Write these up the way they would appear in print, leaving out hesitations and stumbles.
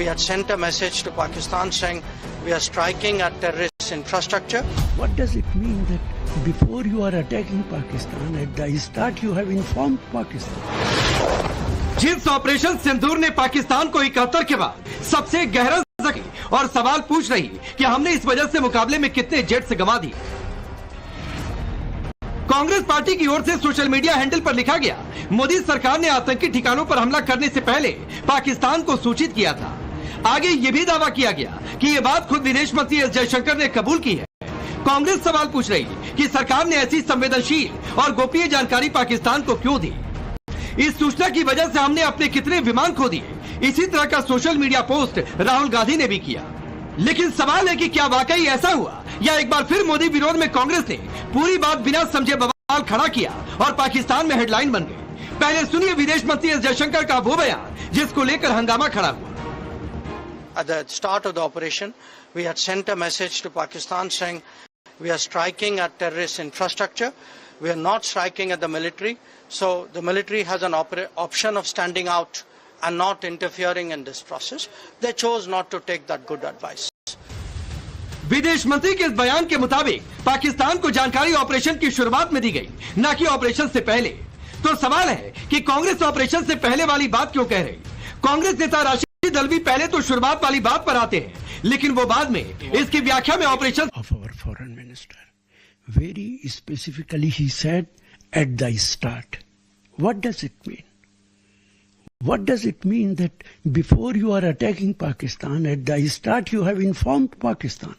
had sent a message to Pakistan saying we are striking at terrorist infrastructure. What does it mean that before you are attacking Pakistan, at the start you have informed Pakistan? जिस operation सिंदूर ने पाकिस्तान को 71 के बाद सबसे गहरा जख्मी और सवाल पूछ रही कि हमने इस वजह से मुकाबले में कितने जेट्स गंवा दिए। कांग्रेस पार्टी की ओर से सोशल मीडिया हैंडल पर लिखा गया, मोदी सरकार ने आतंकी ठिकानों पर हमला करने से पहले पाकिस्तान को सूचित किया था। आगे ये भी दावा किया गया कि ये बात खुद विदेश मंत्री एस जयशंकर ने कबूल की है। कांग्रेस सवाल पूछ रही कि सरकार ने ऐसी संवेदनशील और गोपनीय जानकारी पाकिस्तान को क्यों दी। इस सूचना की वजह से हमने अपने कितने विमान खो दिए। इसी तरह का social media post Rahul Gandhi ने भी किया। लेकिन सवाल है कि क्या वाकई ऐसा हुआ या एक बार फिर मोदी विरोध में कांग्रेस ने पूरी बात बिना समझे बवाल खड़ा किया और पाकिस्तान में हेडलाइन बन गई। पहले सुनिए विदेश मंत्री एस जयशंकर का वो बयान जिसको लेकर हंगामा खड़ा हुआ। At the start of the operation, we had sent a message to Pakistan saying we are striking at terrorist infrastructure. We are not striking at the military. So the military has an option of standing out and not interfering in this process. They chose not to take that good advice. विदेश मंत्री के इस बयान के मुताबिक पाकिस्तान को जानकारी operation की शुरुआत में दी गई, न कि ऑपरेशन से पहले। तो सवाल है कि कांग्रेस ऑपरेशन से पहले वाली बात क्यों कह रही। कांग्रेस नेता राशिद अल्वी पहले तो शुरुआत वाली बात पर आते हैं, लेकिन वो बाद में इसकी व्याख्या में operation of our foreign minister. Very specifically he said at the start. What does it mean? What does it mean that before you are attacking Pakistan, at the start you have informed Pakistan?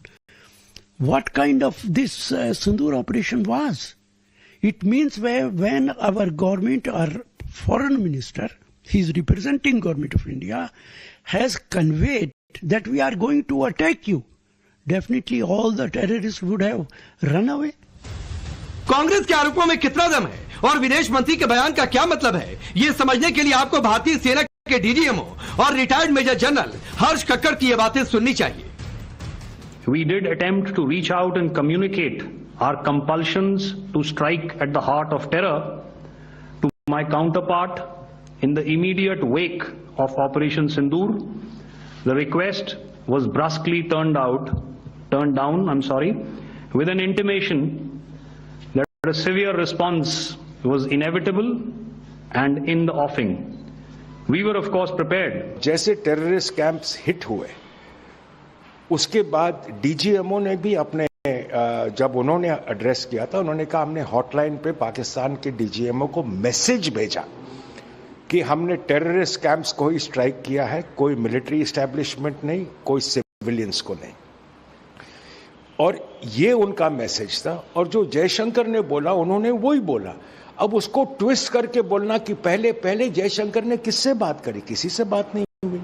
What kind of this Sindoor operation was? It means when our government or foreign minister, he is representing government of India, has conveyed that we are going to attack you, definitely all the terrorists would have run away. Congress के आरोपों में कितना दम है और विदेश मंत्री के बयान का क्या मतलब है, ये समझने के लिए आपको भारतीय सेना के डीजीएमओ और रिटायर्ड मेजर जनरल हर्ष कक्कड़ की ये बातें सुननी चाहिए। We did attempt to reach out and communicate our compulsions to strike at the heart of terror to my counterpart in the immediate wake of Operation Sindoor. The request was brusquely turned down, with an intimation that a severe response was inevitable and in the offing. We were of course prepared. जैसे terrorist camps hit हुए उसके बाद DGMO ने भी अपने जब उन्होंने address किया था, उन्होंने कहा हमने हॉटलाइन पे पाकिस्तान के डीजीएमओ को मैसेज भेजा कि हमने टेररिस्ट कैंप्स को ही स्ट्राइक किया है, कोई मिलिट्री एस्टैब्लिशमेंट नहीं, कोई सिविलियंस को नहीं। और ये उनका मैसेज था। और जो जयशंकर ने बोला उन्होंने वही बोला। अब उसको ट्विस्ट करके बोलना कि पहले जयशंकर ने किससे बात करी, किसी से बात नहीं हुई।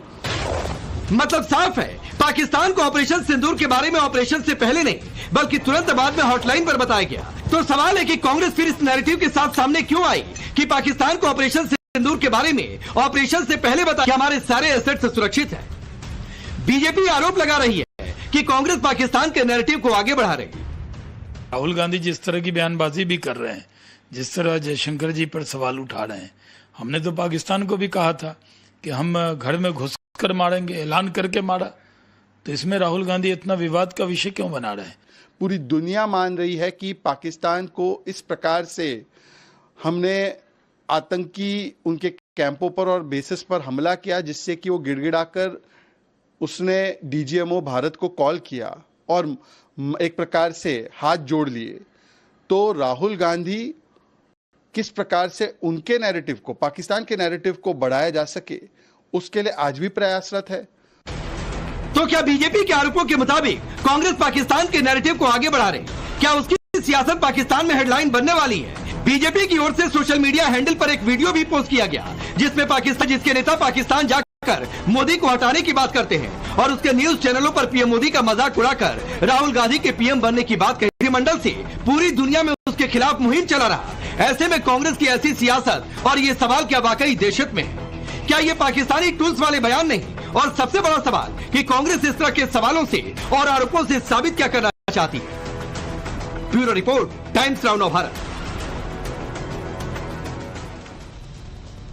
मतलब साफ है, पाकिस्तान को ऑपरेशन सिंदूर के बारे में ऑपरेशन से पहले नहीं बल्कि तुरंत बाद में हॉटलाइन पर बताया गया। तो सवाल है कि कांग्रेस फिर इस नैरेटिव के साथ सामने क्यों आई कि पाकिस्तान को ऑपरेशन सिंदूर के बारे में ऑपरेशन से पहले बताया कि हमारे सारे एसेट्स सुरक्षित है। बीजेपी आरोप लगा रही है कि कांग्रेस पाकिस्तान के नैरेटिव को आगे बढ़ा रही है। राहुल गांधी जिस तरह की बयानबाजी भी कर रहे हैं, जिस तरह जयशंकर जी पर सवाल उठा रहे हैं, हमने तो पाकिस्तान को भी कहा था कि हम घर में घुस कर मारेंगे, ऐलान करके मारा। तो इसमें राहुल गांधी इतना विवाद का विषय क्यों बना रहे हैं? पूरी दुनिया मान रही है कि पाकिस्तान को इस प्रकार से हमने आतंकी उनके कैंपों पर और बेसिस पर हमला किया जिससे कि वो गिड़गिड़ाकर उसने डीजीएमओ भारत को कॉल किया और एक प्रकार से हाथ जोड़ लिए। तो राहुल गांधी किस प्रकार से उनके नैरेटिव को, पाकिस्तान के नैरेटिव को बढ़ाया जा सके, उसके लिए आज भी प्रयासरत है। तो क्या बीजेपी के आरोपों के मुताबिक कांग्रेस पाकिस्तान के नैरेटिव को आगे बढ़ा रही? क्या उसकी सियासत पाकिस्तान में हेडलाइन बनने वाली है? बीजेपी की ओर से सोशल मीडिया हैंडल पर एक वीडियो भी पोस्ट किया गया जिसमें पाकिस्तान जिसके नेता पाकिस्तान जाकर मोदी को हटाने की बात करते हैं और उसके न्यूज चैनलों पर पीएम मोदी का मजाक उड़ाकर राहुल गांधी के पीएम बनने की बात कही। मंडल से पूरी दुनिया में उसके खिलाफ मुहिम चला रहा। ऐसे में कांग्रेस की ऐसी सियासत और ये सवाल क्या वाकई दहशत में है? क्या ये पाकिस्तानी टूल्स वाले बयान नहीं? और सबसे बड़ा सवाल कि कांग्रेस इस तरह के सवालों से और आरोपों से साबित क्या करना चाहती है? Bureau report, times now Bharat.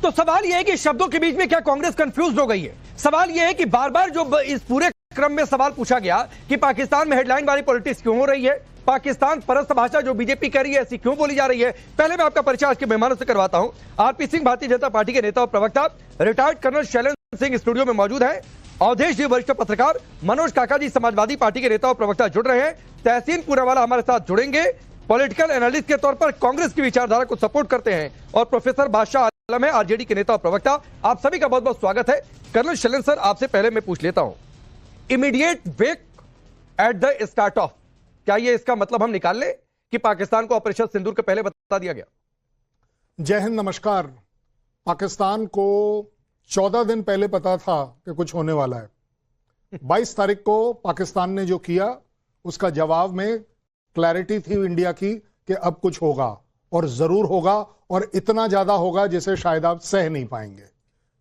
तो सवाल यह है कि शब्दों के बीच में क्या कांग्रेस कंफ्यूज हो गई है? सवाल यह है कि बार बार जो इस पूरे क्रम में सवाल पूछा गया कि पाकिस्तान में हेडलाइन वाली पॉलिटिक्स क्यों हो रही है, पाकिस्तान परस्त भाषा जो बीजेपी कर रही है ऐसी क्यों बोली जा रही है। पहले मैं आपका परिचय आज के मेहमानों से करवाता हूं। आरपी सिंह भारतीय जनता पार्टी के नेता और प्रवक्ता, retired colonel Shailendra Singh studio में मौजूद है। अवधेश जी वरिष्ठ पत्रकार, मनोज काका जी समाजवादी पार्टी के नेता और प्रवक्ता जुड़ रहे हैं। तहसीन पूनावाला हमारे साथ जुड़ेंगे, पॉलिटिकल एनालिस्ट के तौर पर कांग्रेस की विचारधारा को सपोर्ट करते हैं। और प्रोफेसर बादशाह आलम है, आरजेडी के नेता और प्रवक्ता। आप सभी का बहुत बहुत स्वागत है। कर्नल शैलेंद्र सर, आपसे पहले मैं पूछ लेता हूं, immediate wake at the start of, क्या ये इसका मतलब हम निकाल लें कि पाकिस्तान को ऑपरेशन सिंदूर के पहले बता दिया गया? जय हिंद, नमस्कार। पाकिस्तान को 14 दिन पहले पता था कि कुछ होने वाला है। 22 तारीख को पाकिस्तान ने जो किया उसका जवाब में क्लैरिटी थी इंडिया की कि अब कुछ होगा और जरूर होगा और इतना ज्यादा होगा जिसे शायद आप सह नहीं पाएंगे।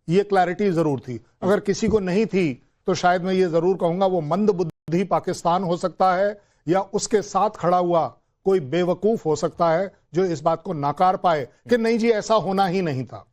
ये क्लैरिटी जरूर थी। अगर किसी को नहीं थी तो शायद मैं ये जरूर कहूंगा वो मंद बुद्धि पाकिस्तान हो सकता है या उसके साथ खड़ा हुआ कोई बेवकूफ हो सकता है जो इस बात को नाकार पाए कि नहीं जी ऐसा होना ही नहीं था।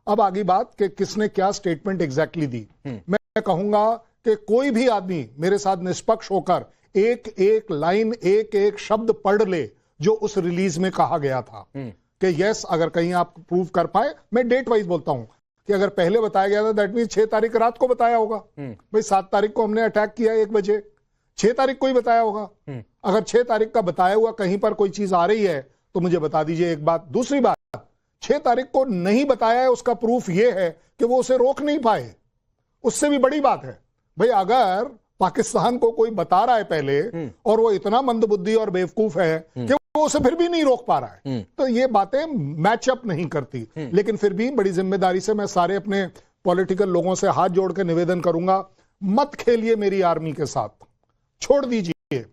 अब आगे बात कि किसने क्या स्टेटमेंट एग्जैक्टली दी। मैं कहूंगा कि कोई भी आदमी मेरे साथ निष्पक्ष होकर एक एक लाइन, एक एक शब्द पढ़ ले जो उस रिलीज में कहा गया था कि यस, अगर कहीं आप प्रूव कर पाए, मैं डेट वाइज बोलता हूं कि अगर पहले बताया गया था दैट मीन 6 तारीख रात को बताया होगा। भाई 7 तारीख को हमने अटैक किया 1 बजे, 6 तारीख को ही बताया होगा। अगर 6 तारीख का बताया हुआ कहीं पर कोई चीज आ रही है तो मुझे बता दीजिए। एक बात। दूसरी बात, 6 तारीख को नहीं बताया है उसका प्रूफ यह है कि वो उसे रोक नहीं पाए। उससे भी बड़ी बात है भाई, अगर पाकिस्तान को कोई बता रहा है पहले और वो इतना मंदबुद्धि और बेवकूफ है कि वो उसे फिर भी नहीं रोक पा रहा है, तो ये बातें मैचअप नहीं करती। लेकिन फिर भी बड़ी जिम्मेदारी से मैं सारे अपने पॉलिटिकल लोगों से हाथ जोड़ के निवेदन करूंगा, मत खेलिए मेरी आर्मी के साथ, छोड़ दीजिए।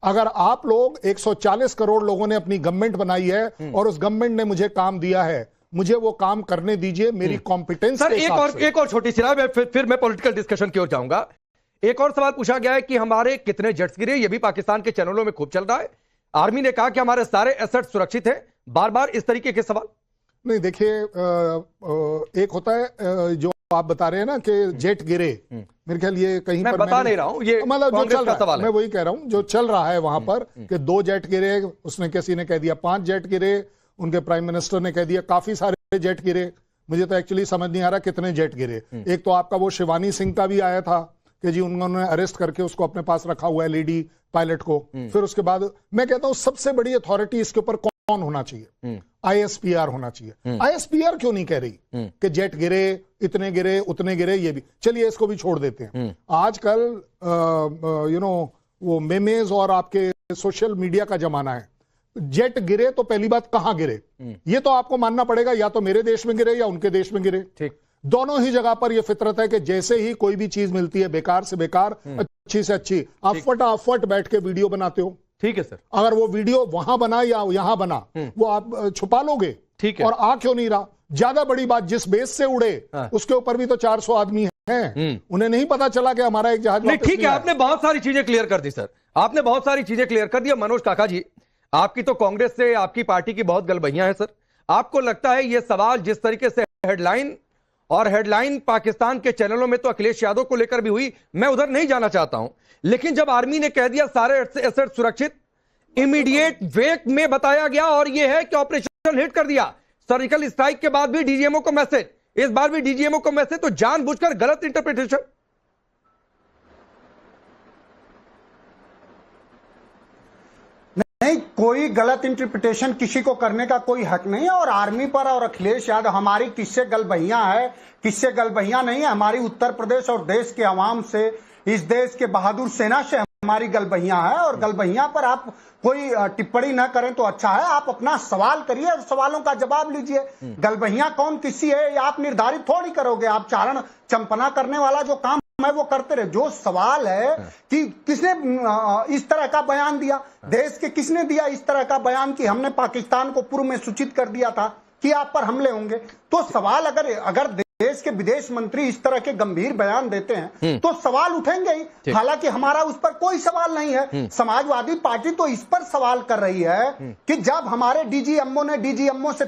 अगर आप लोग 140 करोड़ लोगों ने अपनी गवर्नमेंट बनाई है और उस गवर्नमेंट ने मुझे काम दिया है, मुझे वो काम करने दीजिए मेरी कॉम्पिटेंस सर। के हिसाब से। एक और छोटी सी राय, फिर मैं पॉलिटिकल डिस्कशन की ओर जाऊंगा। एक और सवाल पूछा गया है कि हमारे कितने जेट्स गिरे, ये भी पाकिस्तान के चैनलों में खूब चल रहा है। आर्मी ने कहा कि हमारे सारे एसेट सुरक्षित हैं। बार बार इस तरीके के सवाल। नहीं, देखिए, एक होता है जो आप बता रहे हैं ना कि जेट गिरे, मेरे ख्याल ये कहीं मैं पर बता नहीं रहा हूं, ये मतलब जो चल रहा सवाल है, मैं वही कह रहा हूं जो चल रहा है वहां पर कि 2 जेट गिरे, उसने किसी ने कह दिया 5 जेट गिरे, उनके प्राइम मिनिस्टर ने कह दिया काफी सारे जेट गिरे। मुझे तो एक्चुअली समझ नहीं आ रहा कितने जेट गिरे। एक तो आपका वो शिवानी सिंह का भी आया था कि जी उन्होंने अरेस्ट करके उसको अपने पास रखा हुआ है, लेडी पायलट को। फिर उसके बाद मैं कहता हूं सबसे बड़ी अथॉरिटी इसके ऊपर कौन होना चाहिए? ISPR होना चाहिए। ISPR क्यों नहीं कह रही कि जेट गिरे, इतने गिरे, उतने गिरे? ये भी चलिए, इसको भी छोड़ देते हैं। आजकल वो मेमेज और आपके सोशल मीडिया का जमाना है। जेट गिरे तो पहली बात कहां गिरे, ये तो आपको मानना पड़ेगा, या तो मेरे देश में गिरे या उनके देश में गिरे। ठीक, दोनों ही जगह पर यह फितरत है कि जैसे ही कोई भी चीज मिलती है बेकार से बेकार, अच्छी से अच्छी, आप फटाफट बैठ के वीडियो बनाते हो। ठीक है सर। अगर वो वीडियो वहां बना या यहां बना, वो आप छुपा लोगे। ठीक है। और आ क्यों नहीं रहा? ज्यादा बड़ी बात, जिस बेस से उड़े उसके ऊपर भी तो 400 आदमी हैं। उन्हें नहीं पता चला कि हमारा एक जहाज नहीं, ठीक है, आपने बहुत सारी चीजें क्लियर कर दी सर, आपने बहुत सारी चीजें क्लियर कर दी। मनोज काका जी, आपकी तो कांग्रेस से आपकी पार्टी की बहुत गलबहियां हैं सर। आपको लगता है ये सवाल जिस तरीके से हेडलाइन पाकिस्तान के चैनलों में तो अखिलेश यादव को लेकर भी हुई, मैं उधर नहीं जाना चाहता हूं, लेकिन जब आर्मी ने कह दिया सारे एसेट सुरक्षित, इमीडिएट वेक में बताया गया और यह है कि ऑपरेशन हिट कर दिया, सर्जिकल स्ट्राइक के बाद भी डीजीएमओ को मैसेज, इस बार भी डीजीएमओ को मैसेज, तो जानबूझकर गलत इंटरप्रिटेशन। नहीं, कोई गलत इंटरप्रिटेशन किसी को करने का कोई हक नहीं है। और आर्मी पर और अखिलेश यादव, हमारी किससे गलबहियां है, किससे गलबहियां नहीं है? हमारी उत्तर प्रदेश और देश के अवाम से, इस देश के बहादुर सेना से हमारी गलबहियां है। और गलबहियां पर आप कोई टिप्पणी न करें तो अच्छा है। आप अपना सवाल करिए और सवालों का जवाब लीजिए। गलबहियां कौन किसी है ये आप निर्धारित थोड़ी करोगे। आप चारण चंपना करने वाला जो काम है वो करते रहे। जो सवाल है कि किसने इस तरह का बयान दिया, देश के किसने दिया इस तरह का बयान कि हमने पाकिस्तान को पूर्व में सूचित कर दिया था कि आप पर हमले होंगे, तो सवाल अगर देश के विदेश मंत्री इस तरह के गंभीर बयान देते हैं तो सवाल उठेंगे ही। हालांकि हमारा उस पर कोई सवाल नहीं है। समाजवादी पार्टी तो इस पर सवाल कर रही है कि जब हमारे डीजीएमओ ने डीजीएमओ से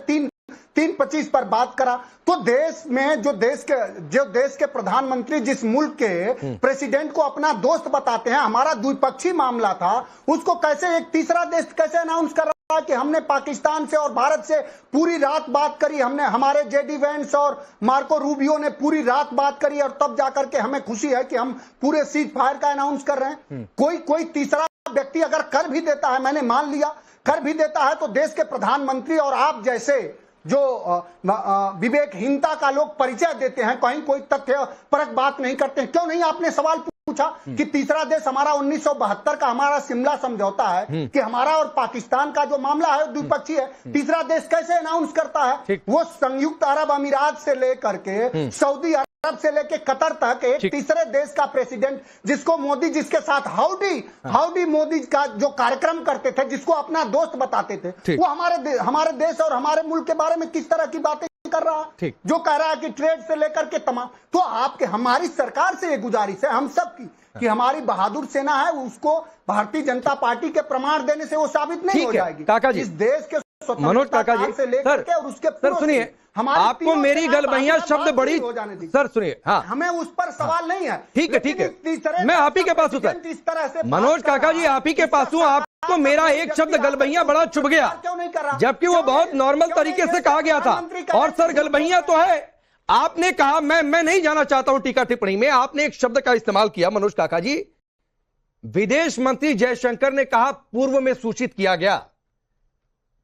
325 पर बात करा। तो देश में जो देश के प्रधानमंत्री जिस मुल्क के प्रेसिडेंट को अपना दोस्त बताते हैं, हमारा द्विपक्षीय मामला था, उसको कैसे एक तीसरा देश कैसे अनाउंस कर रहा है कि हमने पाकिस्तान से और भारत से पूरी रात बात करी, हमने हमारे जेडी वेंस और मार्को रूबियो ने पूरी रात बात करी और तब जाकर के हमें खुशी है कि हम पूरे सीज फायर का अनाउंस कर रहे हैं। कोई तीसरा व्यक्ति अगर कर भी देता है, मैंने मान लिया कर भी देता है, तो देश के प्रधानमंत्री और आप जैसे जो विवेकहीनता का लोग परिचय देते हैं, कहीं कोई तथ्य परक बात नहीं करते हैं। क्यों नहीं आपने सवाल पूछा कि तीसरा देश हमारा 1972 का हमारा शिमला समझौता है कि हमारा और पाकिस्तान का जो मामला है द्विपक्षीय है, तीसरा देश कैसे अनाउंस करता है? वो संयुक्त अरब अमीरात से लेकर के सऊदी अरब से लेके कतर तक एक तीसरे देश का प्रेसिडेंट, जिसको मोदी जिसके साथ हाउडी मोदी का जो कार्यक्रम करते थे, जिसको अपना दोस्त बताते थे, वो हमारे देश और हमारे मुल्क के बारे में किस तरह की बातें कर रहा है, जो कह रहा है कि ट्रेड से लेकर के तमाम। तो आपके हमारी सरकार से ये गुजारिश है हम सब की कि हमारी बहादुर सेना है, उसको भारतीय जनता पार्टी के प्रमाण देने से वो साबित नहीं हो जाएगी। काका जी, इस देश के मनोज काका जी, से लेकर के और उसके सर सुनिए, आपको मेरी गलबैया शब्द बड़ी, सर सुनिए, हाँ हमें उस पर सवाल नहीं है। ठीक है, मैं आप ही के पास हूं सर, इस तरह से मनोज काका जी आप ही के पास हूं। आपको मेरा एक शब्द गलबैया बड़ा चुभ गया, क्यों नहीं कर रहा? जबकि वो बहुत नॉर्मल तरीके से कहा गया था। और सर गलबैया तो है, आपने कहा, मैं नहीं जाना चाहता हूं टीका टिप्पणी में, आपने एक शब्द का इस्तेमाल किया मनोज काका जी, विदेश मंत्री जयशंकर ने कहा पूर्व में सूचित किया गया।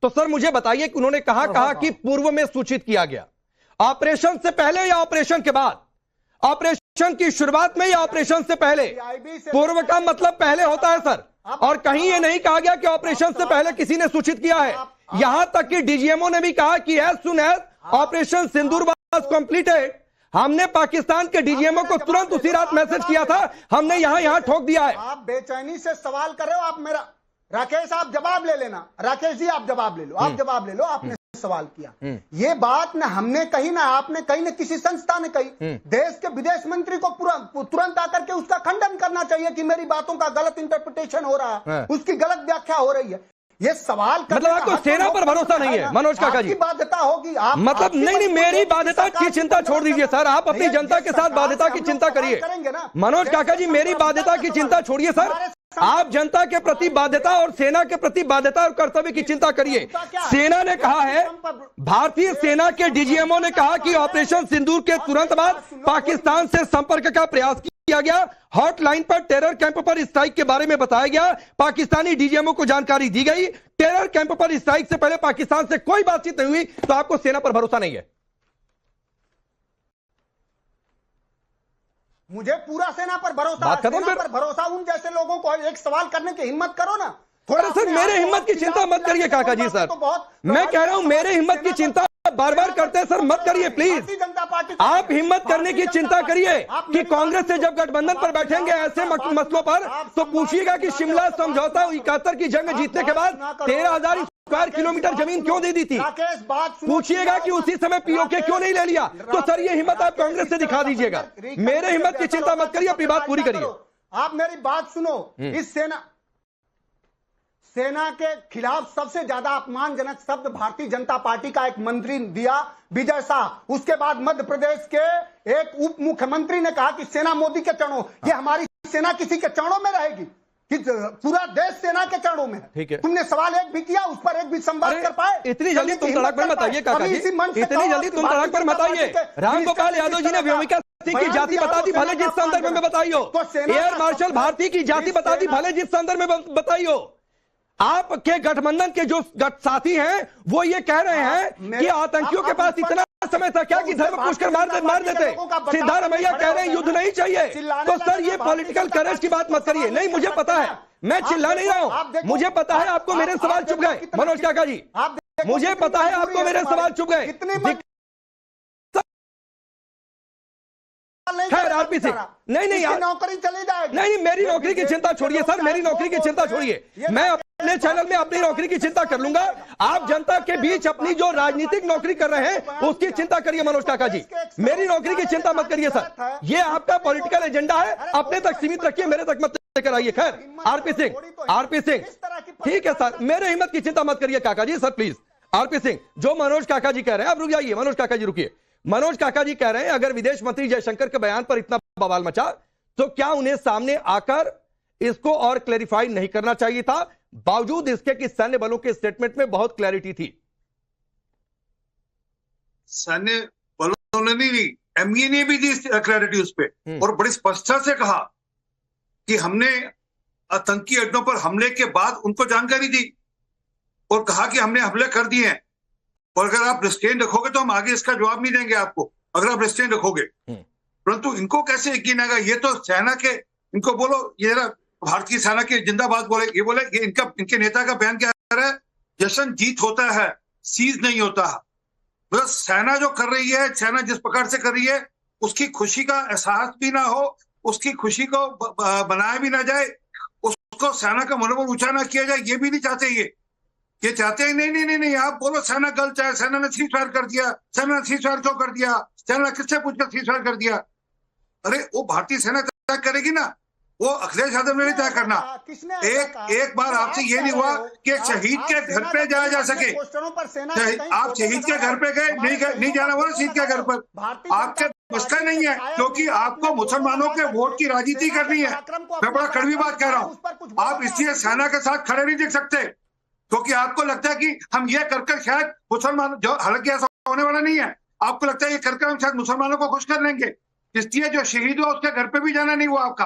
तो सर मुझे बताइए कि उन्होंने कहा कि पूर्व में सूचित किया गया, ऑपरेशन से पहले या ऑपरेशन के बाद, ऑपरेशन की शुरुआत में या ऑपरेशन से पहले? पूर्व का मतलब पहले होता है सर, और कहीं ये नहीं कहा गया कि ऑपरेशन से पहले किसी ने सूचित किया है। यहां तक कि डीजीएमओ ने भी कहा कि as soon as operation Sindoor was completed, हमने पाकिस्तान के डीजीएमओ को तुरंत उसी रात मैसेज किया था, हमने यहां ठोक दिया है। आप बेचैनी से सवाल कर रहे हो, आप मेरा राकेश आप जवाब ले लेना, राकेश जी आप जवाब ले लो, आप जवाब ले लो, आपने सवाल किया। ये बात ना हमने कही ना आपने कही ना किसी संस्था ने कही। देश के विदेश मंत्री को तुरंत आकर के उसका खंडन करना चाहिए कि मेरी बातों का गलत इंटरप्रिटेशन हो रहा है, उसकी गलत व्याख्या हो रही है। ये सवाल मतलब आपको सेना पर भरोसा नहीं है मनोज काका जी? बाध्यता होगी आप, मतलब नहीं, मेरी बाध्यता की चिंता छोड़ दीजिए सर, आप अपनी जनता के साथ बाध्यता की चिंता करिए। मनोज काका जी मेरी बाध्यता की चिंता छोड़िए सर, आप जनता के प्रति बाध्यता और सेना के प्रति बाध्यता और कर्तव्य की चिंता करिए। सेना ने कहा है, भारतीय सेना के डीजीएमओ ने कहा कि ऑपरेशन सिंदूर के तुरंत बाद पाकिस्तान से संपर्क का प्रयास किया गया, हॉटलाइन पर टेरर कैंप पर स्ट्राइक के बारे में बताया गया, पाकिस्तानी डीजीएमओ को जानकारी दी गई, टेरर कैंप पर स्ट्राइक से पहले पाकिस्तान से कोई बातचीत नहीं हुई, तो आपको सेना पर भरोसा नहीं है? मुझे पूरा सेना पर भरोसा है, सेना पर भरोसा। उन जैसे लोगों को एक सवाल करने की हिम्मत करो ना थोड़ा। सर मेरे हिम्मत की चिंता मत करिए काका जी, सर मैं कह रहा हूं मेरे हिम्मत की चिंता बार बार करते हैं सर, मत करिए प्लीज। आप हिम्मत करने की चिंता करिए कि कांग्रेस से जब गठबंधन पर बैठेंगे ऐसे मसलों पर, तो पूछिएगा कि शिमला समझौता 71 की जंग जीतने के बाद 13,000 स्क्वायर किलोमीटर जमीन क्यों दे दी थी? पूछिएगा कि उसी समय पीओके क्यों नहीं ले लिया? तो सर ये हिम्मत आप कांग्रेस से दिखा दीजिएगा। मेरे हिम्मत की चिंता मत करिए, अपनी बात पूरी करिए। आप मेरी बात सुनो। इस सेना के खिलाफ सबसे ज्यादा अपमानजनक शब्द भारतीय जनता पार्टी का एक मंत्री दिया, विजय शाह। उसके बाद मध्य प्रदेश के एक उप मुख्यमंत्री ने कहा कि सेना मोदी के चरणों, ये हमारी सेना किसी के चरणों में रहेगी कि पूरा देश सेना के चरणों में है। ठीक है, तुमने सवाल एक भी किया, उस पर एक भी संवाद कर पाए? इतनी जल्दी तुम तड़क पर मत आइए काका जी, इतनी जल्दी तुम तड़क पर मत आइए। रामगोपाल यादव जी ने व्योमिका सिंह की जाति बता दी, भले जिस संदर्भ में बताई हो। एयर मार्शल भारती की जाति बता दी, भले जिस संदर्भ में बताई हो। आपके गठबंधन के जो साथी हैं वो ये कह रहे हैं कि आतंकियों के पास इतना समय था क्या कि धर्म पुष्कर मार देते। सिद्धारमैया कह रहे हैं युद्ध नहीं चाहिए। तो सर ये पॉलिटिकल करेज की बात मत करिए। नहीं, मुझे पता है, मैं चिल्ला नहीं रहा हूं, मुझे पता है आपको मेरे सवाल चुप गए मनोज काका जी, मुझे पता है आपको मेरे सवाल चुप गए। खैर आरपी सिंह, नहीं नौकरी चली जाएगी। नहीं, मेरी नौकरी की चिंता छोड़िए सर, मेरी नौकरी की चिंता छोड़िए। मैं अपने चैनल में अपनी नौकरी की चिंता कर लूंगा। आप जनता के बीच अपनी जो राजनीतिक नौकरी कर रहे हैं उसकी चिंता करिए मनोज काका जी, मेरी नौकरी की चिंता मत करिए सर। ये आपका पॉलिटिकल एजेंडा है, अपने तक सीमित रखिए, मेरे तक मत लेकर आइए। खैर आरपी सिंह, ठीक है सर, मेरे हिम्मत की चिंता मत करिए काका जी। सर प्लीज आरपी सिंह, जो मनोज काका जी कह रहे हैं, आप रुक जाइए मनोज काका जी, रुकिए। मनोज काका जी कह रहे हैं अगर विदेश मंत्री जयशंकर के बयान पर इतना बवाल मचा तो क्या उन्हें सामने आकर इसको और क्लैरिफाई नहीं करना चाहिए था, बावजूद इसके कि सैन्य बलों के स्टेटमेंट में बहुत क्लैरिटी थी। सैन्य बलों ने नहीं, एमईए ने भी दी क्लैरिटी उस पर, और बड़ी स्पष्टता से कहा कि हमने आतंकी अड्डों पर हमले के बाद उनको जानकारी दी और कहा कि हमने हमले कर दिए हैं, और अगर आप रिस्ट्रेन रखोगे तो हम आगे इसका जवाब नहीं देंगे आपको, अगर आप रिस्ट्रेन रखोगे। परंतु इनको कैसे यकीन आएगा, ये तो सेना के, इनको बोलो ये भारतीय सेना के जिंदाबाद बोले, ये बोले, ये इनके नेता का बयान क्या है, जश्न जीत होता है, सीज नहीं होता है। मतलब सेना जो कर रही है, सेना जिस प्रकार से कर रही है, उसकी खुशी का एहसास भी ना हो, उसकी खुशी को बनाया भी ना जाए, उसको सेना का मनोबल ऊंचा ना किया जाए, ये भी नहीं चाहते। ये चाहते हैं नहीं, आप बोलो सेना गलत है, सेना ने सीज फायर कर दिया, सेना ने सीज फायर क्यों कर दिया, सेना किससे पूछकर सीज फायर कर दिया। अरे वो भारतीय सेना तय करेगी ना, वो अखिलेश यादव ने नहीं तय करना। एक बार आपसे ये नहीं हुआ कि शहीद के घर पे जाया जा सके, आप शहीद के घर पे गए, नहीं जाना हुआ शहीद के घर पर, आपके बस का नहीं है, क्योंकि आपको मुसलमानों के वोट की राजनीति करनी है। मैं बड़ा कड़वी बात कह रहा हूँ, आप इसलिए सेना के साथ खड़े नहीं दिख सकते, क्योंकि आपको लगता है कि हम ये कर शायद मुसलमान, जो हालांकि ऐसा होने वाला नहीं है, आपको लगता है ये कर हम शायद मुसलमानों को खुश कर लेंगे, इसलिए जो शहीद हुआ उसके घर पे भी जाना नहीं हुआ आपका।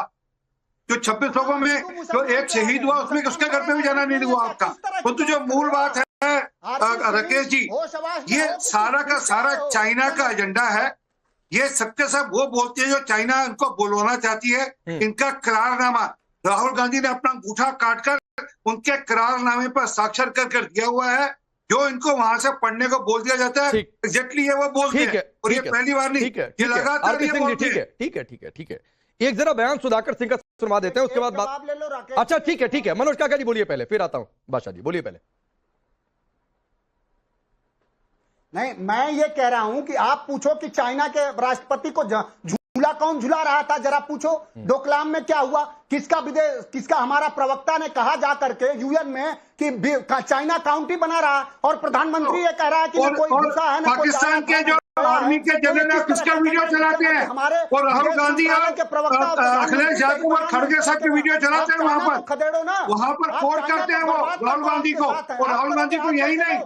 जो 26 लोगों में जो एक शहीद हुआ उसमें उसके घर पे भी जाना नहीं हुआ आपका। परंतु जो मूल बात है राकेश जी, ये सारा का सारा चाइना का एजेंडा है। ये सबके सब वो बोलती है जो चाइना इनको बुलवाना चाहती है। इनका करारनामा राहुल गांधी ने अपना अंगूठा काटकर उनके करारनामे पर साक्षर कर दिया हुआ है, जो इनको वहां से पढ़ने को बोल दिया जाता है। एग्जैक्टली ये वो बोलते हैं, और ये पहली बार नहीं, ये लगातार ये बोलते हैं। ठीक है, एक जरा बयान सुधाकर सिंह का सुनवा देते हैं, उसके बाद बात ले लो राकेश। अच्छा ठीक है, मनोज काका जी बोलिए पहले, फिर आता हूं बादशाह जी, बोलिए पहले। नहीं, मैं ये कह रहा हूं कि आप पूछो कि चाइना के राष्ट्रपति को झूला कौन झुला रहा था, जरा पूछो। डोकलाम में क्या हुआ, किसका हमारा प्रवक्ता ने कहा जा करके यूएन में कि चाइना काउंटी बना रहा, और प्रधानमंत्री ये कह रहा है कि न कोई गुस्सा है, न कोई पाकिस्तान के जो आर्मी के जनरल किसका वीडियो चलाते हैं, और राहुल गांधी और अखिलेश यादव और खड़गे साहब की वीडियो चलाते हैं वहां पर कोर्ट करते हैं वो राहुल गांधी को। और राहुल गांधी को यही नहीं,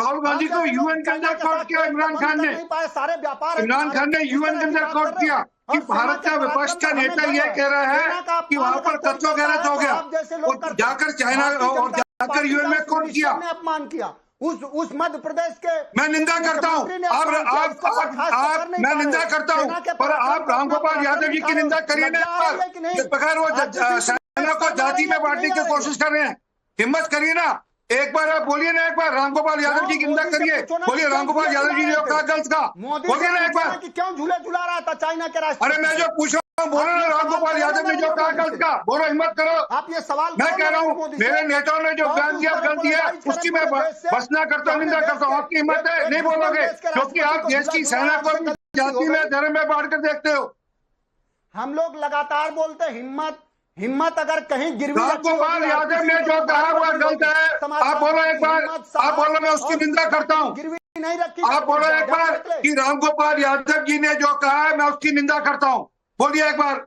राहुल गांधी को यूएन के अंदर कोर्ट किया इमरान खान ने यूएन के अंदर कोर्ट किया कि भारत का विपक्ष का नेता ये कह रहा है कि वहां पर तत्व गलत हो गया, और जाकर चाइना और जाकर यूएन में कोर्ट किया, अपमान किया उस मध्य प्रदेश के। मैं निंदा करता हूं, मैं निंदा करता हूं, पर आप रामगोपाल यादव जी की निंदा करिए ना, इस प्रकार वो सेना को जाति में बांटने की कोशिश कर रहे हैं। हिम्मत करिए ना, एक बार आप बोलिए ना, एक बार रामगोपाल यादव जी की निंदा करिए, बोलिए रामगोपाल यादव जी ने कहा गलत का, बोलिए ना एक बार। क्यों झूले झुला रहा था चाइना के राष्ट्रपति? अरे मैं जो पूछ रहा हूँ बोलो ना, रामगोपाल यादव ने जो कहा गलत का, बोलो, हिम्मत करो। आप ये सवाल, मैं कह रहा हूँ मेरे नेताओं ने जो बयान दिया गलती है, उसकी मैं भर्त्सना करता हूँ, निंदा करता हूँ। आपकी हिम्मत है, नहीं बोलोगे, क्योंकि आप देश की सेना को जाति में धर्म में बांट कर देखते हो। हम लोग लगातार बोलते हिम्मत अगर कहीं गिरवी, रामगोपाल यादव ने जो कहा वो गलत है। आप बोलो एक बार, आप बोलो, मैं उसकी निंदा करता हूँ। गिरवी नहीं रखी, आप बोलो एक बार कि रामगोपाल यादव जी ने जो कहा है मैं उसकी निंदा करता हूँ, बोलिए एक बार।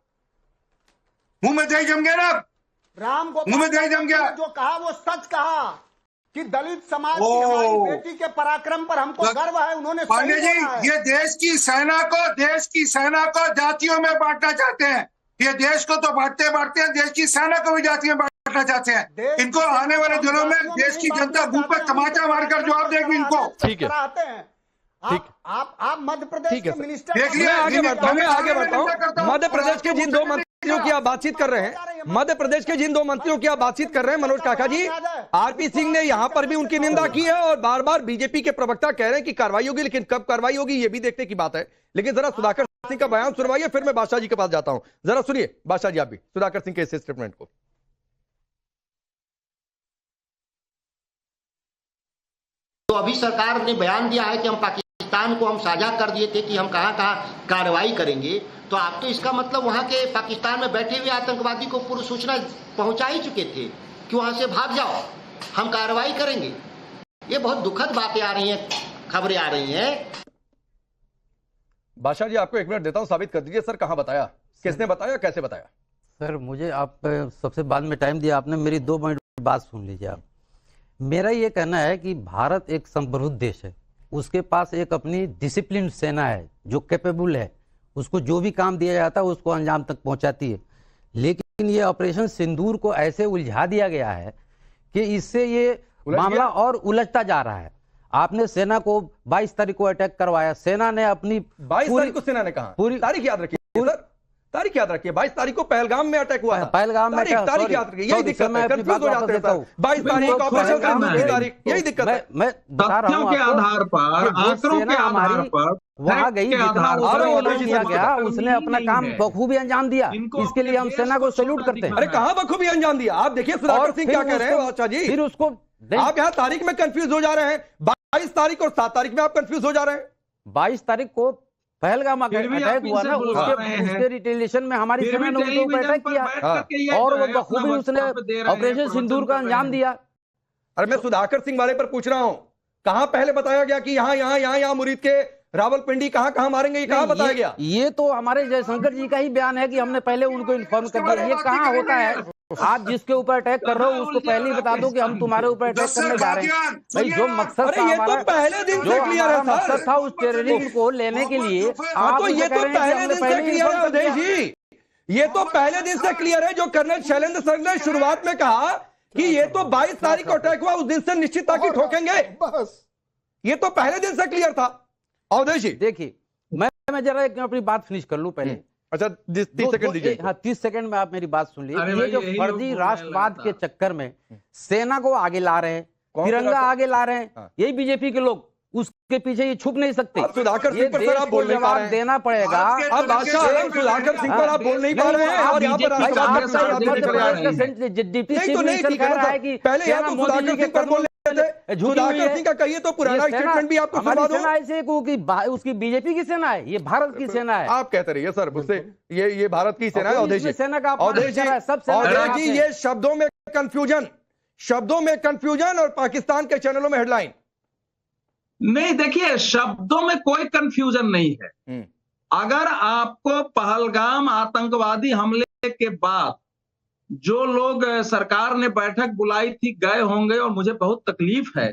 मुंह में दही जम गया ना, मुंह में दही जम गया। जो कहा वो सच कहा कि दलित समाज की हमारी बेटी के पराक्रम पर हमको गर्व है, उन्होंने पांडे जी, ये देश की सेना को जातियों में बांटना चाहते हैं। ये देश को तो बांटते हैं, देश की सेना को भी जातियों में बांटना चाहते हैं। इनको आने वाले दिनों में देश की जनता मुंह पर तमाचा मारकर जवाब देगी इनको। ठीक है, आप मध्य प्रदेश के मिनिस्टर, मैं आगे बढ़ता हूं। मध्य प्रदेश के जिन दो मंत्रियों की आप बातचीत कर रहे हैं, मनोज काका जी, आरपी सिंह ने यहां पर भी उनकी निंदा की है, और बार बार बीजेपी के प्रवक्ता कह रहे हैं कि कार्रवाई होगी, लेकिन कब कार्रवाई होगी ये भी देखने की बात है। लेकिन जरा सुधाकर सिंह का बयान सुनवाइए, फिर मैं बादशाह जी के पास जाता हूं। जरा सुनिए बादशाह जी, आप भी सुधाकर सिंह के इस स्टेटमेंट को। तो अभी सरकार ने बयान दिया है कि हम पाकिस्तान को हम साझा कर दिए थे कि हम कहां कार्रवाई करेंगे, तो आप तो इसका मतलब वहां के पाकिस्तान में बैठे हुए आतंकवादी को पूर्व सूचना पहुंचा ही चुके थे कि वहां से भाग जाओ, हम कार्रवाई करेंगे। ये बहुत दुखद बातें आ रही हैं, खबरें आ रही हैं। बादशाह जी, आपको 1 मिनट देता हूं, साबित कर दीजिए सर, कहां बताया, किसने बताया, कैसे बताया? सर मुझे आप सबसे बाद में टाइम दिया आपने, मेरी 2 मिनट बात सुन लीजिए आप। मेरा ये कहना है कि भारत एक संप्रभुत्व देश है, उसके पास एक अपनी डिसिप्लिन सेना है जो कैपेबल है, उसको जो भी काम दिया जाता है उसको अंजाम तक पहुंचाती है। लेकिन ये ऑपरेशन सिंदूर को ऐसे उलझा दिया गया है कि इससे ये मामला और उलझता जा रहा है। आपने सेना को 22 तारीख को अटैक करवाया, सेना ने अपनी 22 तारीख को सेना ने कहा, पूरी तारीख याद रखिए सर, तारीख याद रखिए, 22 तारीख को पहलगाम में अटैक हुआ था। पहलगाम में तारीख याद रखिए, यही दिक्कत है, कंफ्यूज हो जाते हैं सर। 22 तारीख ऑपरेशन सिंदूर की तारीख, यही दिक्कत है। मैं बता रहा हूं के आधार पर, आंकड़ों के आधार पर वहां गई, जितना किया गया उसने अपना काम बखूबी अंजाम दिया, इसके लिए हम सेना को सैल्यूट करते हैं। अरे कहां बखूबी अंजाम दिया? आप देखिए सुधाकर सिंह क्या कह रहे हैं बादशाह जी, फिर उसको आप यहाँ तारीख में कंफ्यूज हो जा रहे हैं। 22 तारीख और 7 तारीख में आप कंफ्यूज हो जा रहे हैं। 22 तारीख को पहलगाम अटैक हुआ ना, उसके रिटेलिएशन में हमारी सेना ने उनके ऊपर अटैक किया और वो बखूबी उसने ऑपरेशन सिंदूर का अंजाम दिया। अरे मैं सुधाकर सिंह वाले पर पूछ रहा हूं, कहां पहले बताया गया कि यहाँ मुरीद के रावलपिंडी कहां मारेंगे, ये कहां बताया गया? ये तो हमारे जयशंकर जी का ही बयान है कि हमने पहले उनको इन्फॉर्म कर दिया। ये कहां होता है? आप जिसके ऊपर अटैक कर रहे हो उसको पहले ही बता दो कि हम तुम्हारे ऊपर अटैक करने जा रहे हैं। भाई जो मकसद था हमारा, पहले दिन से क्लियर है, मकसद था उस टेररिज्म को लेने के लिए, आप तो ये तो पहले दिन से क्लियर है अवधेश जी, ये तो पहले दिन से क्लियर है। जो कर्नल शैलेंद्र सर ने शुरुआत में कहा कि ये तो 22 तारीख को अटैक हुआ, उस दिन से निश्चित था कि ठोकेंगे, ये तो पहले दिन से क्लियर था। अवधेश जी देखिए, मैं जरा अपनी बात फिनिश कर लूं पहले। अच्छा 30 सेकंड दीजिए। हाँ 30 सेकंड में आप मेरी बात सुन लीजिए। ये जो फर्जी राष्ट्रवाद के चक्कर में सेना को आगे ला रहे हैं, तिरंगा आगे ला रहे हैं, यही बीजेपी के लोग, उसके पीछे ये छुप नहीं सकते। सुधाकर सिंह पर सर आप बोल नहीं पा रहे हैं, देना पड़ेगा। अब बादशाह सुधाकर सिंह पर आप बोल नहीं पा रहे हैं और यहाँ पर डिप्टी पहले यहाँ तो सुधाकर सिंह पर बोल सुधाकर सिंह का कहिए तो पुराना स्टेटमेंट भी आपको सुना दूं। ऐसे उसकी बीजेपी की सेना है, ये भारत की सेना है। आप कहते रहिए सर मुझसे, ये भारत की सेना है। अवधेश जी, ये शब्दों में कंफ्यूजन और पाकिस्तान के चैनलों में हेडलाइन नहीं। देखिए, शब्दों में कोई कंफ्यूजन नहीं है। अगर आपको पहलगाम आतंकवादी हमले के बाद जो लोग सरकार ने बैठक बुलाई थी गए होंगे, और मुझे बहुत तकलीफ है।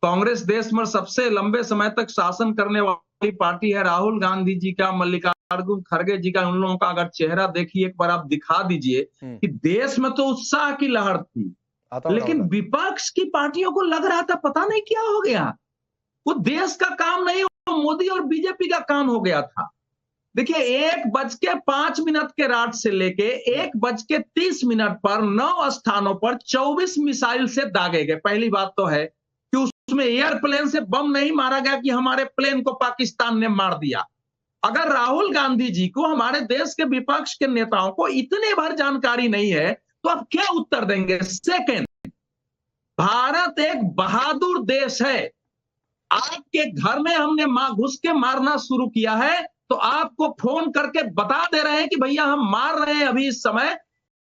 कांग्रेस देश में सबसे लंबे समय तक शासन करने वाली पार्टी है। राहुल गांधी जी का, मल्लिकार्जुन खड़गे जी का, उन लोगों का अगर चेहरा देखिए एक बार आप दिखा दीजिए कि देश में तो उत्साह की लहर थी, लेकिन विपक्ष की पार्टियों को लग रहा था पता नहीं क्या हो गया, वो देश का काम नहीं, वो मोदी और बीजेपी का काम हो गया था। देखिए 1:05 के रात से लेके 1:30 पर 9 स्थानों पर 24 मिसाइल से दागे गए। पहली बात तो है कि उसमें एयरप्लेन से बम नहीं मारा गया कि हमारे प्लेन को पाकिस्तान ने मार दिया। अगर राहुल गांधी जी को, हमारे देश के विपक्ष के नेताओं को इतने भर जानकारी नहीं है तो आप क्या उत्तर देंगे? सेकेंड, भारत एक बहादुर देश है। आपके घर में हमने घुस के मारना शुरू किया है तो आपको फोन करके बता दे रहे हैं कि भैया हम मार रहे हैं, अभी इस समय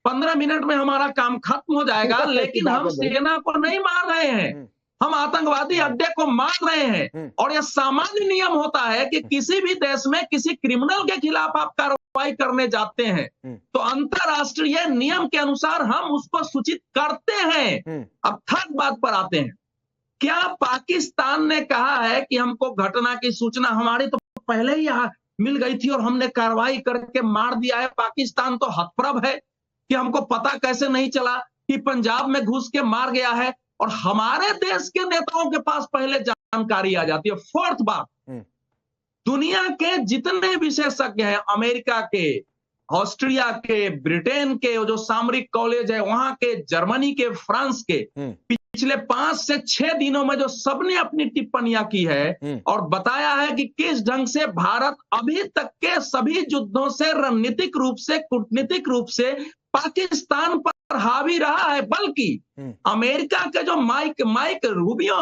15 मिनट में हमारा काम खत्म हो जाएगा, लेकिन हम सेना को नहीं मार रहे हैं, हम आतंकवादी अड्डे को मार रहे हैं। और यह सामान्य नियम होता है कि किसी भी देश में किसी क्रिमिनल के खिलाफ आप कार्रवाई करने जाते हैं तो अंतरराष्ट्रीय नियम के अनुसार हम उसको सूचित करते हैं। अब थर्ड बात पर आते हैं, क्या पाकिस्तान ने कहा है कि हमको घटना की सूचना हमारी तो पहले ही मिल गई थी और हमने कार्रवाई करके मार दिया है? पाकिस्तान तो हतप्रभ है कि हमको पता कैसे नहीं चला कि पंजाब में घुस के मार गया है, और हमारे देश के नेताओं के पास पहले जानकारी आ जाती है। फोर्थ बात, दुनिया के जितने विशेषज्ञ हैं, अमेरिका के, ऑस्ट्रिया के, ब्रिटेन के, जो सामरिक कॉलेज है वहां के, जर्मनी के, फ्रांस के, पिछले 5 से 6 दिनों में जो सबने अपनी टिप्पणियां की है और बताया है कि किस ढंग से भारत अभी तक के सभी युद्धों से रणनीतिक रूप से, कूटनीतिक रूप से पाकिस्तान पर हावी रहा है। बल्कि अमेरिका के जो माइकल रूबियो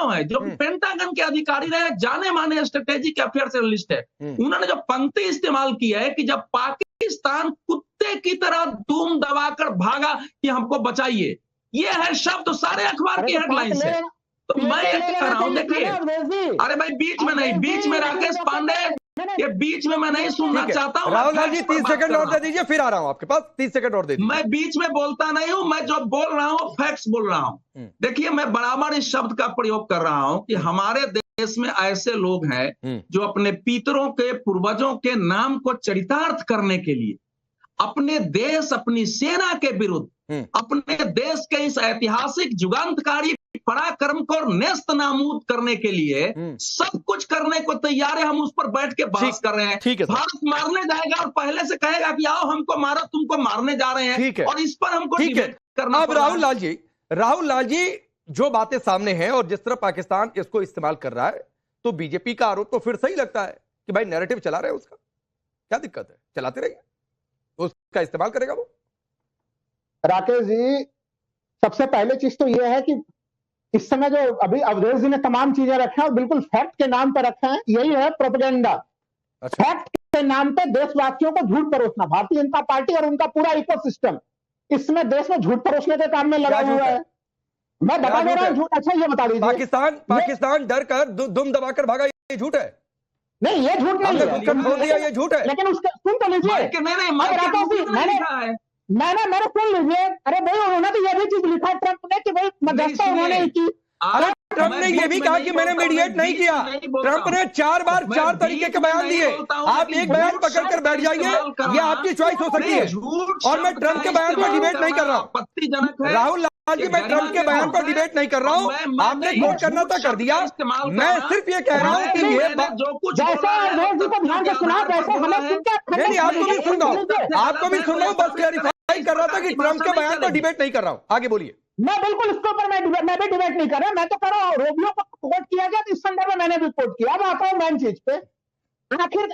है, जो पेंटागन के अधिकारी रहे, जाने माने स्ट्रेटेजिक अफेयर्स एनालिस्ट है, उन्होंने जो पंक्ति इस्तेमाल की है कि जब पाकिस्तान कुत्ते की तरह धूम दबाकर भागा कि हमको बचाइए, ये है शब्द सारे अखबार की हेडलाइंस है। तो मैं ये कह रहा हूं, देखिए, अरे भाई बीच में नहीं, बीच में राकेश पांडे, ये बीच में मैं नहीं सुनना चाहता हूं। राहुल लाल जी 30 सेकंड और दे दीजिए, फिर आ रहा हूं आपके पास, 30 सेकंड और दे दीजिए। मैं बीच में बोलता नहीं हूं, मैं जो बोल रहा हूं फैक्ट्स बोल रहा हूं। देखिए, मैं बराबर इस शब्द का प्रयोग कर रहा हूं कि हमारे देश में ऐसे लोग हैं जो अपने पितरों के, पूर्वजों के नाम को चरितार्थ करने के लिए अपने देश, अपनी सेना के विरुद्ध, अपने देश के इस ऐतिहासिक जुगांतकारी पराक्रम को नेस्त नाबूद करने के लिए सब कुछ करने को तैयार है। हम उस पर बैठ के बहस कर रहे हैं। भारत मारने जाएगा और पहले से कहेगा कि आओ हमको मारो, तुमको मारने जा रहे हैं, और इस पर हमको डिबेट करना। अब राहुल लाल जी जो बातें सामने हैं और जिस तरह पाकिस्तान इसको इस्तेमाल कर रहा है, तो बीजेपी का आरोप तो फिर सही लगता है कि भाई नैरेटिव चला रहे हैं, उसका क्या दिक्कत है, चलाते रहिए, उसका इस्तेमाल करेगा वो। राकेश जी, सबसे पहले चीज तो यह है कि इस समय जो अभी अवधेश जी ने तमाम चीजें रखे हैं और बिल्कुल फैक्ट के नाम पर रखे हैं, यही है प्रोपेगेंडा। फैक्ट के नाम पे देशवासियों को झूठ परोसना। भारतीय जनता पार्टी और उनका पूरा इकोसिस्टम इस समय देश में झूठ परोसने के काम में लगा हुआ है। मैं बता दे रहा हूँ झूठ। अच्छा ये बता दीजिए, पाकिस्तान डर कर दुम दबाकर भागा, ये झूठ है? नहीं, ये झूठ नहीं है, ये झूठ है। लेकिन उसके सुन तो लीजिए, मैंने सुन लीजिए। अरे भाई, उन्होंने तो ये भी चीज लिखा है ट्रंप ने कि भाई मध्यस्थता उन्होंने की। ट्रंप ने ये भी कहा कि मैंने मीडिएट नहीं किया। ट्रंप ने 4 बार 4 तरीके के बयान दिए। आप एक बयान पकड़कर बैठ जाइए, ये आपकी चॉइस हो सकती है, और मैं ट्रंप के बयान पर डिबेट नहीं कर रहा हूँ। राहुल लाल जी, मैं ट्रंप के बयान पर डिबेट नहीं कर रहा हूँ। आपने कोट करना तो कर दिया, मैं सिर्फ ये कह रहा हूँ कि ये नहीं, आपको भी सुन रहा हूँ, बस क्लैरिफाई कर रहा था कि ट्रंप के बयान पर डिबेट नहीं कर रहा हूँ। आगे बोलिए। मैं बिल्कुल इसके ऊपर मैं भी डिबेट नहीं कर रहा। मैं तो कर रहा हूँ, रोबियो को कोट किया गया, तो इस संदर्भ में मैंने भी कोट किया। अब आता हूँ मेन चीज पे। आखिर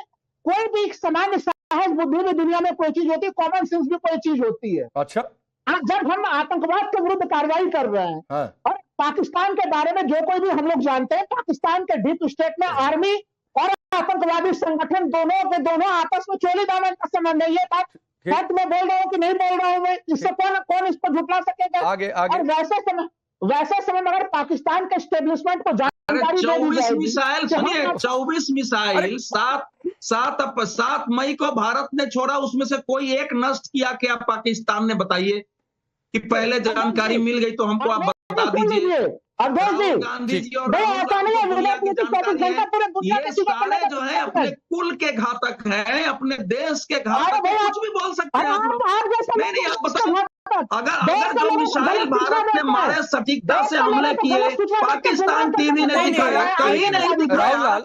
कोई भी सामान्य सहज बुद्धि भी दुनिया में कोई चीज होती है, कॉमन सेंस भी कोई चीज होती है। अच्छा, जब हम आतंकवाद के विरुद्ध कार्रवाई कर रहे हैं और पाकिस्तान के बारे में जो कोई भी हम लोग जानते हैं, पाकिस्तान के डीप स्टेट में आर्मी और आतंकवादी संगठन दोनों के दोनों आपस में चोली दामन का संबंध है। ये बात सच में बोल रहा हूँ कि नहीं बोल रहा हूँ मैं, इससे कौन इस पर झुटला सकेगा? आगे। और वैसे समय में अगर पाकिस्तान के एस्टेब्लिशमेंट को जानकारी 24 मिसाइल, सुनिए, 24 मिसाइल 7 मई को भारत ने छोड़ा, उसमें से कोई एक नष्ट किया क्या पाकिस्तान ने? बताइए कि पहले जानकारी मिल गई तो हमको आप बता दीजिए। गांधी जी और ये सारे जो है अपने कुल के घातक हैं, अपने देश के घातक, कुछ भी बोल सकते हैं आप लोग। नहीं, आप बताओ, अगर जो मिसाइल भारत ने मारे सटीकता से हमले किए, पाकिस्तान टीवी ने दिखाया, कहीं नहीं दिखाया।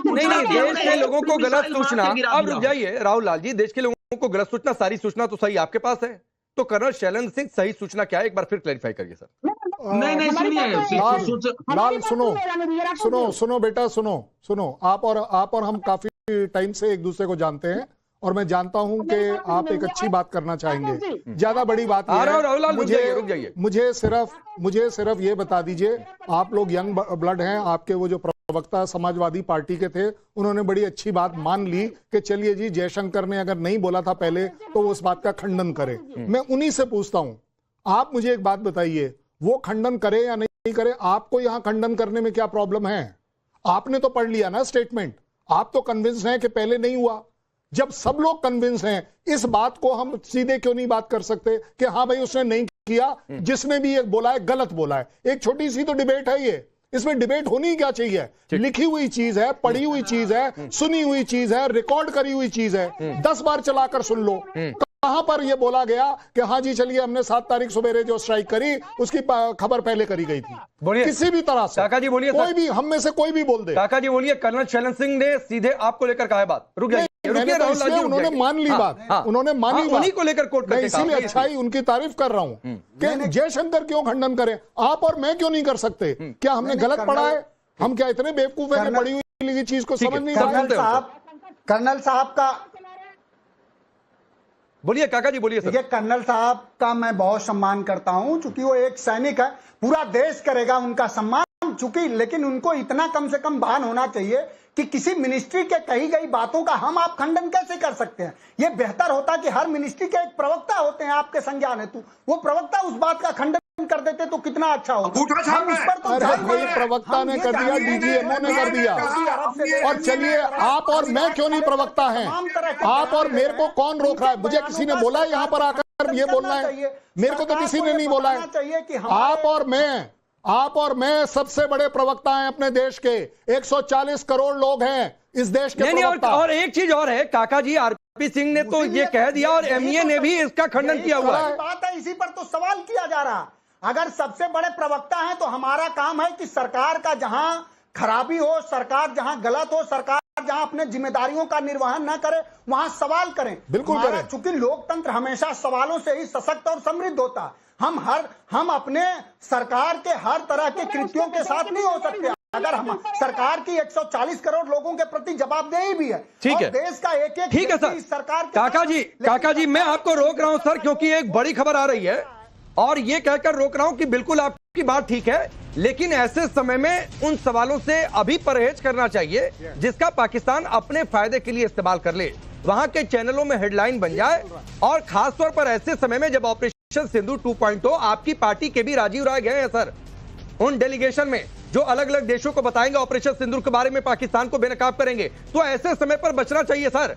नहीं, देश के लोगों को गलत सूचना, अब रुक जाइए राहुल लाल जी, देश के लोगों को गलत सूचना, सारी सूचना तो सही आपके पास है, तो कर्नल शैलेंद्र सिंह सही सूचना क्या है, एक बार फिर क्लैरिफाई करिए सर। नहीं सुनिए, लाल सुनो बेटा, सुनो। आप और हम काफी टाइम से एक दूसरे को जानते हैं, और मैं जानता हूं कि आप एक अच्छी बात करना चाहेंगे। ज्यादा बड़ी बात मुझे सिर्फ ये बता दीजिए, आप लोग यंग ब्लड हैं, आपके वो जो प्रवक्ता समाजवादी पार्टी के थे, उन्होंने बड़ी अच्छी बात मान ली कि चलिए जी, जयशंकर ने अगर नहीं बोला था पहले तो वो उस बात का खंडन करे। मैं उन्हीं से पूछता हूं, आप मुझे एक बात बताइए, वो खंडन करे या नहीं करे, आपको यहां खंडन करने में क्या प्रॉब्लम है? आपने तो पढ़ लिया ना स्टेटमेंट, आप तो कन्विंस हैं कि पहले नहीं हुआ। जब सब लोग कन्विंस हैं, इस बात को हम सीधे क्यों नहीं बात कर सकते कि हाँ भाई उसने नहीं किया, जिसने भी ये बोला है गलत बोला है? एक छोटी सी तो डिबेट है ये, इसमें डिबेट होनी क्या चाहिए? लिखी हुई चीज है, पढ़ी हुई चीज है, सुनी हुई चीज है, रिकॉर्ड करी हुई चीज है, 10 बार चलाकर सुन लो। कहां पर यह बोला गया कि हाँ जी चलिए हमने 7 तारीख सवेरे जो स्ट्राइक करी उसकी खबर पहले करी गई थी? किसी भी तरह से काका जी बोलिए, कोई भी हम में से कोई भी बोल दे। काका जी बोलिए, कर्नल शैलेंद्र सिंह ने सीधे आपको लेकर कहा है बात? रुक जाइए, उन्होंने मान ली बात, उन्होंने मानी बात, उन्हीं को लेकर कोर्ट करके इसीलिए अच्छाई उनकी तारीफ कर रहा हूं कि जयशंकर क्यों खंडन करें, आप और मैं क्यों नहीं कर सकते? क्या हमने गलत पढ़ा है? हम क्या इतने बेवकूफ है कि पढ़ी हुई चीज को समझ नहीं सकते? कर्नल साहब का बोलिए, काका जी बोलिए। देखिए, कर्नल साहब का मैं बहुत सम्मान करता हूं, चूंकि वो एक सैनिक है, पूरा देश करेगा उनका सम्मान, चूंकि, लेकिन उनको इतना कम से कम भान होना चाहिए कि किसी मिनिस्ट्री के कही गई बातों का हम आप खंडन कैसे कर सकते हैं? ये बेहतर होता कि हर मिनिस्ट्री के एक प्रवक्ता होते हैं आपके संज्ञान हेतु, वो प्रवक्ता उस बात का खंडन कर देते तो कितना अच्छा होता। अंगूठा छाप हम इस है। पर तो अरे जान भाई, गए। प्रवक्ता हम ने ये कर दिया, जानते हैं डीजीएमओ ने कर दिया। और चलिए, आप और मैं क्यों नहीं प्रवक्ता हैं? आप और मेरे को कौन रोक रहा है? मुझे किसी ने बोला यहाँ पर आकर ये बोलना है? मेरे को तो किसी ने नहीं बोला है। आप और मैं सबसे बड़े प्रवक्ता हैं अपने देश के। 140 करोड़ लोग हैं इस देश के प्रवक्ता। और एक चीज और है काका जी, आरपी सिंह ने तो ये कह दिया और एमईए ने भी इसका खंडन किया हुआ है। बात है, इसी पर तो सवाल किया जा रहा। अगर सबसे बड़े प्रवक्ता हैं तो हमारा काम है कि सरकार का जहां खराबी हो, सरकार जहां गलत हो, सरकार जहां अपने जिम्मेदारियों का निर्वहन न करे, वहां सवाल करें। बिल्कुल हमारा करें। चूंकि लोकतंत्र हमेशा सवालों से ही सशक्त और समृद्ध होता। हम अपने सरकार के हर तरह के कृत्यों के साथ नहीं हो सकते अगर हम सरकार की 140 करोड़ लोगों के प्रति जवाबदेही भी है। ठीक है, देश का एक एक ठीक है सर। सरकार काका जी मैं आपको रोक रहा हूं सर, क्योंकि एक बड़ी खबर आ रही है और ये कहकर रोक रहा हूं कि बिल्कुल आपकी बात ठीक है, लेकिन ऐसे समय में उन सवालों से अभी परहेज करना चाहिए जिसका पाकिस्तान अपने फायदे के लिए इस्तेमाल कर ले, वहां के चैनलों में हेडलाइन बन जाए। और खासतौर पर ऐसे समय में जब ऑपरेशन सिंदूर 2.0, आपकी पार्टी के भी राजीव राय गए हैं सर उन डेलीगेशन में जो अलग अलग देशों को बताएंगे ऑपरेशन सिंदूर के बारे में, पाकिस्तान को बेनकाब करेंगे। तो ऐसे समय पर बचना चाहिए सर।